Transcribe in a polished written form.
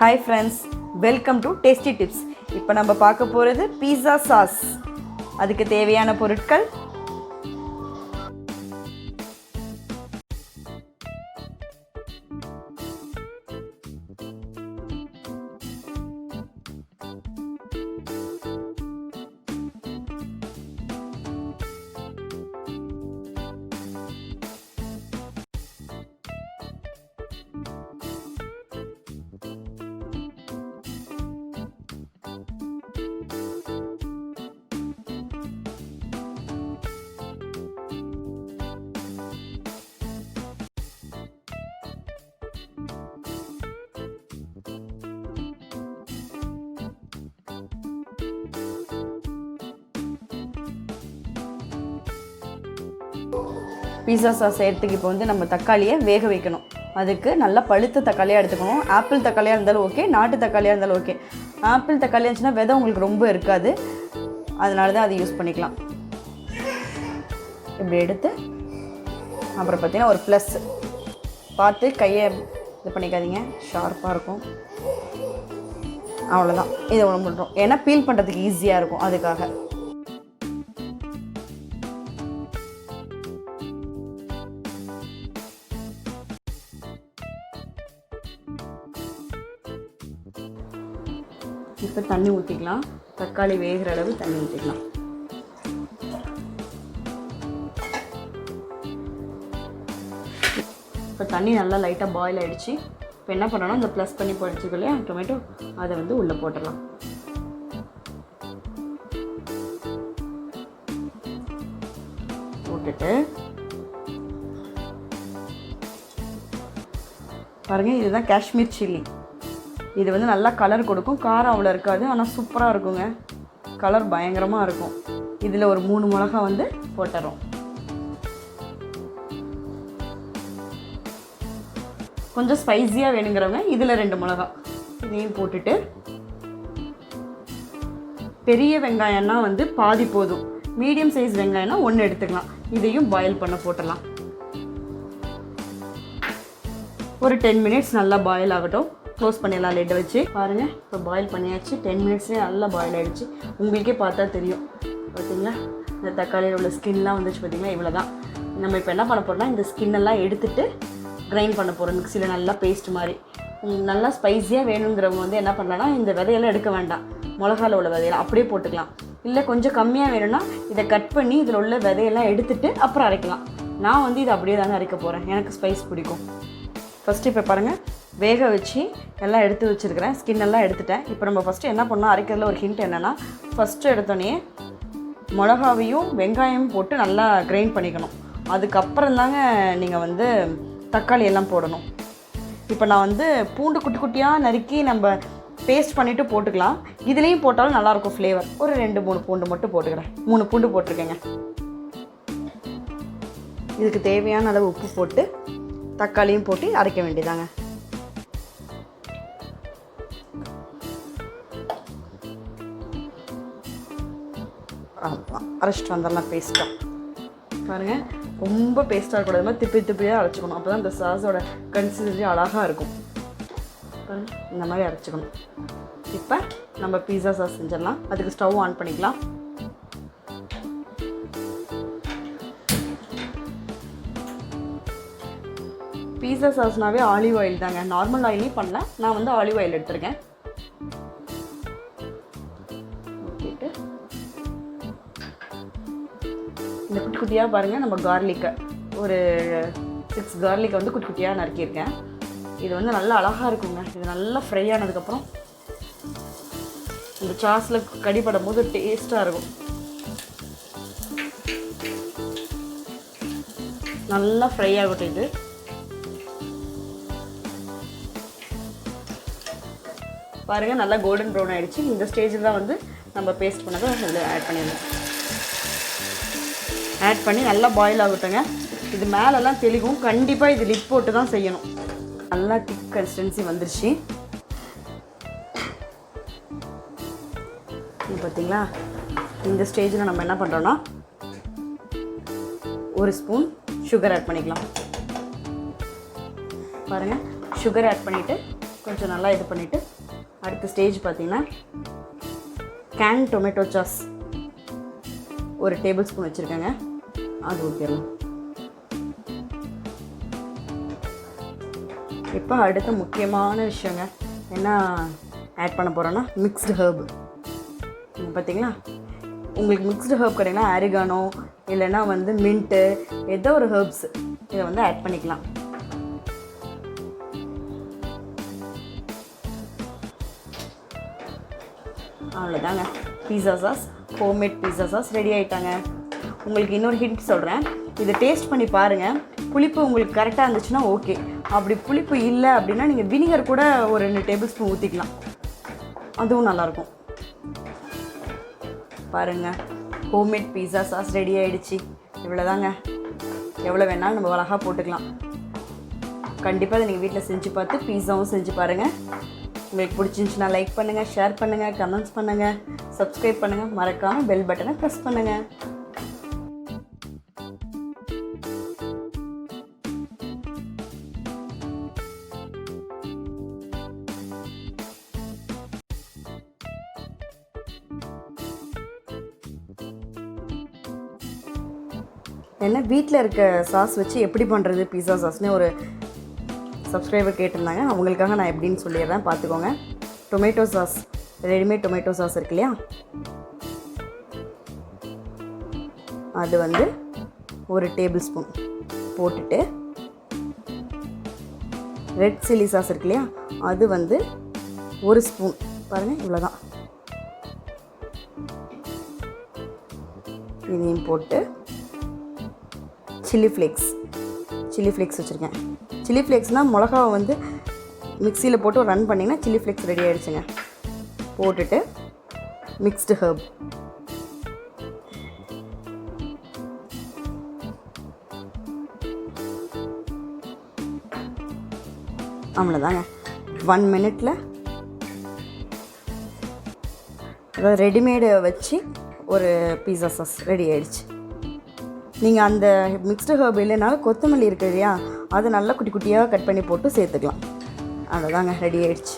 Hi friends, welcome to Tasty Tips. இப்போ நம்ம பார்க்க போறது பீஸா சாஸ். அதுக்கு தேவையான பொருட்கள் பீஸா சாஸ் செய்கிறதுக்கு இப்போ வந்து நம்ம தக்காளியை வேக வைக்கணும். அதுக்கு நல்லா பழுத்த தக்காளியாக எடுத்துக்கணும். ஆப்பிள் தக்காளியாக இருந்தாலும் ஓகே, நாட்டு தக்காளியாக இருந்தாலும் ஓகே. ஆப்பிள் தக்காளியாக இருந்துச்சுன்னா விதை உங்களுக்கு ரொம்ப இருக்காது, அதனால தான் அதை யூஸ் பண்ணிக்கலாம். இப்படி எடுத்து அப்புறம் பார்த்திங்கன்னா ஒரு ப்ளஸ் பார்த்து கையை இது பண்ணிக்காதீங்க, ஷார்ப்பாக இருக்கும். அவ்வளோதான், இதை ஒன்று பண்ணுறோம். ஏன்னா பீல் பண்ணுறதுக்கு ஈஸியாக இருக்கும், அதுக்காக. இப்போ தண்ணி ஊற்றிக்கலாம். தக்காளி வேகிற அளவு தண்ணி ஊற்றிக்கலாம். இப்போ தண்ணி நல்லா லைட்டாக பாயில் ஆகிடுச்சு. இப்போ என்ன பண்ணணும், இந்த ப்ளஸ் பண்ணி போடுறதுக்கு இல்லையா டொமேட்டோ, அதை வந்து உள்ளே போட்டுடலாம். போட்டுட்டு பாருங்கள், இதுதான் காஷ்மீர் சில்லி. இது வந்து நல்லா கலர் கொடுக்கும். காரம் அவ்வளோ இருக்காது, ஆனால் சூப்பராக இருக்குங்க. கலர் பயங்கரமாக இருக்கும். இதில் ஒரு 3 மிளகா வந்து போட்டுறோம். கொஞ்சம் ஸ்பைஸியாக வேணுங்கிறவங்க இதில் 2 மிளகா இதையும் போட்டுட்டு, பெரிய வெங்காயம்னா வந்து பாதி போதும், மீடியம் சைஸ் வெங்காயம்னா 1 எடுத்துக்கலாம். இதையும் பாயில் பண்ண போட்டுடலாம். ஒரு 10 மினிட்ஸ் நல்லா பாயில் ஆகட்டும். க்ளோஸ் பண்ணிடலாம் லிட்டை வச்சு. பாருங்கள், இப்போ பாயில் பண்ணியாச்சு. 10 மினிட்ஸ்லேயே நல்லா பாயில் ஆகிடுச்சு. உங்களுக்கே பார்த்தா தெரியும். பார்த்தீங்களா, இந்த தக்காளியில் உள்ள ஸ்கின்லாம் வந்துச்சு. பார்த்திங்களா, இவ்வளோ தான். நம்ம இப்போ என்ன பண்ண போகிறோம்னா, இந்த ஸ்கின்னெல்லாம் எடுத்துகிட்டு கிரைண்ட் பண்ண போகிறோம் மிக்ஸியில், நல்லா பேஸ்ட் மாதிரி. நல்லா ஸ்பைஸியாக வேணுங்கிறவங்க வந்து என்ன பண்ணலான்னா, இந்த விதையெல்லாம் எடுக்க வேண்டாம், மிளகாவில் உள்ள விதையெல்லாம் அப்படியே போட்டுக்கலாம். இல்லை கொஞ்சம் கம்மியாக வேணும்னா இதை கட் பண்ணி இதில் உள்ள விதையெல்லாம் எடுத்துகிட்டு அப்புறம் அரைக்கலாம். நான் வந்து இதை அப்படியே தாங்க அரைக்க போகிறேன், எனக்கு ஸ்பைஸ் பிடிக்கும். ஃபஸ்ட்டு இப்போ பாருங்கள், வேக வச்சு எல்லாம் எடுத்து வச்சுருக்கிறேன். ஸ்கின்னெல்லாம் எடுத்துட்டேன். இப்போ நம்ம ஃபஸ்ட்டு என்ன பண்ணோம், அரைக்கிறதுல ஒரு ஹிண்ட் என்னென்னா, ஃபஸ்ட்டு எடுத்தோடனே மிளகாவையும் வெங்காயமும் போட்டு நல்லா கிரைண்ட் பண்ணிக்கணும். அதுக்கப்புறம் தாங்க நீங்கள் வந்து தக்காளி எல்லாம் போடணும். இப்போ நான் வந்து பூண்டு குட்டி குட்டியாக நறுக்கி நம்ம பேஸ்ட் பண்ணிவிட்டு போட்டுக்கலாம். இதுலேயும் போட்டாலும் நல்லாயிருக்கும் ஃப்ளேவர். ஒரு 2-3 பூண்டு மட்டும் போட்டுக்கிறேன். 3 பூண்டு போட்டிருக்கேங்க. இதுக்கு தேவையான அளவு உப்பு போட்டு தக்காளியும் போட்டு அரைக்க வேண்டியதாங்க. அரைச்சிட்டு வந்துடலாம் பேஸ்ட்டாக. பாருங்கள், ரொம்ப பேஸ்ட்டாக இருக்கக்கூடாது, மாதிரி திப்பியாக அரைச்சிக்கணும். அப்போ தான் இந்த சாஸோட கன்சிஸ்டன்சி அழகாக இருக்கும். பாருங்கள், இந்த மாதிரி அரைச்சிக்கணும். இப்போ நம்ம பீஸா சாஸ் செஞ்சிடலாம். அதுக்கு ஸ்டவ் ஆன் பண்ணிக்கலாம். பீஸா சாஸ்னாவே ஆலிவ் ஆயில் தாங்க. நார்மல் ஆயிலையும் பண்ணலாம், நான் வந்து ஆலிவ் ஆயில் எடுத்துருக்கேன். ஊற்றிட்டு இந்த குட்டி குட்டியாக பாருங்கள், நம்ம கார்லிக்கை ஒரு 6 கார்லிக்கை வந்து குட்டி குட்டியாக நறுக்கியிருக்கேன். இது வந்து நல்லா அழகாக இருக்குங்க. இது நல்லா ஃப்ரை ஆனதுக்கப்புறம் இந்த சாஸில் கடிப்படும் போது டேஸ்ட்டாக இருக்கும். நல்லா ஃப்ரை ஆகட்டும். இது பாருங்கள், நல்லா கோல்டன் ப்ரௌன் ஆகிடுச்சு. இந்த ஸ்டேஜில் தான் வந்து நம்ம பேஸ்ட் பண்ணதை இதில் ஆட் பண்ணிடலாம். ஆட் பண்ணி நல்லா பாயில் ஆகட்டுங்க. இது மேலெல்லாம் தெளிவும். கண்டிப்பாக இது லிட் போட்டு தான் செய்யணும். நல்லா திக் கன்சிஸ்டன்சி வந்துருச்சு. இது பார்த்தீங்களா, இந்த ஸ்டேஜில் நம்ம என்ன பண்ணுறோன்னா, 1 ஸ்பூன் சுகர் ஆட் பண்ணிக்கலாம். பாருங்கள், சுகர் ஆட் பண்ணிவிட்டு கொஞ்சம் நல்லா இது பண்ணிவிட்டு அடுத்த ஸ்டேஜ் பார்த்திங்கன்னா கேன் டொமேட்டோ சாஸ் ஒரு டேபிள் ஸ்பூன் வச்சுருக்கேங்க, அது ஊற்றிடலாம். இப்போ அடுத்த முக்கியமான விஷயங்க என்ன ஆட் பண்ண போகிறோன்னா மிக்ஸ்டு ஹர்ப். பார்த்தீங்களா, உங்களுக்கு மிக்ஸ்டு ஹர்ப் கிடைக்குன்னா ஆரிகானோ இல்லைன்னா வந்து மின்ட்டு ஏதோ ஒரு ஹர்ப்ஸ் இதை வந்து ஆட் பண்ணிக்கலாம். அவ்வளோதாங்க, பீஸா சாஸ், ஹோம்மேட் பீஸா சாஸ் ரெடி ஆகிட்டாங்க. உங்களுக்கு இன்னொரு ஹிண்ட் சொல்கிறேன், இதை டேஸ்ட் பண்ணி பாருங்கள். புளிப்பு உங்களுக்கு கரெக்டாக இருந்துச்சுன்னா ஓகே, அப்படி புளிப்பு இல்லை அப்படின்னா நீங்கள் வினிகர் கூட ஒரு 2 டேபிள் ஸ்பூன் ஊற்றிக்கலாம், அதுவும் நல்லாயிருக்கும். பாருங்கள், ஹோம்மேட் பீஸா சாஸ் ரெடி ஆகிடுச்சு. இவ்வளோதாங்க, எவ்வளோ வேணாலும் நம்ம அழகாக போட்டுக்கலாம். கண்டிப்பாக அதை நீங்கள் வீட்டில் செஞ்சு பார்த்து பீஸாவும் செஞ்சு பாருங்கள். உங்களுக்கு பிடிச்சிருந்துச்சுன்னா லைக் பண்ணுங்கள், ஷேர் பண்ணுங்கள், கமெண்ட்ஸ் பண்ணுங்கள், சப்ஸ்கிரைப் பண்ணுங்கள், மறக்காமல் பெல் பட்டனை ப்ரெஸ் பண்ணுங்கள். என்ன வீட்டில் இருக்க சாஸ் வச்சு எப்படி பண்ணுறது பீஸா சாஸ்னு ஒரு சப்ஸ்கிரைபர் கேட்டிருந்தாங்க, அவங்களுக்காக நான் எப்படின்னு சொல்லிடுறேன், பார்த்துக்கோங்க. Tomato sauce, readymade tomato sauce இருக்கு இல்லையா, அது வந்து ஒரு டேபிள் ஸ்பூன் போட்டுட்டு, ரெட் சில்லி சாஸ் இருக்கு இல்லையா, அது வந்து ஒரு ஸ்பூன், பாருங்கள் இவ்வளோதான், இதையும் போட்டு சில்லி ஃப்ளேக்ஸ் வச்சுருக்கேன். சில்லி ஃப்ளேக்ஸ்னால் மிளகாவை வந்து மிக்சியில் போட்டு ரன் பண்ணிங்கன்னா சில்லி ஃப்ளேக்ஸ் ரெடி ஆகிடுச்சுங்க. போட்டுட்டு மிக்ஸ்டு ஹர்ப், அவ்வளோதாங்க. 1 மினிட்டில் அதாவது ரெடிமேடு வச்சு ஒரு பீஸா சாஸ் ரெடி ஆகிடுச்சு. நீங்கள் அந்த மிக்ஸ்டு ஹர்ப் இல்லைனாலும் கொத்தமல்லி இருக்கு இல்லையா, அதை நல்லா குட்டி குட்டியாக கட் பண்ணி போட்டு சேர்த்துக்கலாம். அவ்வளோதாங்க, ரெடி ஆகிடுச்சு.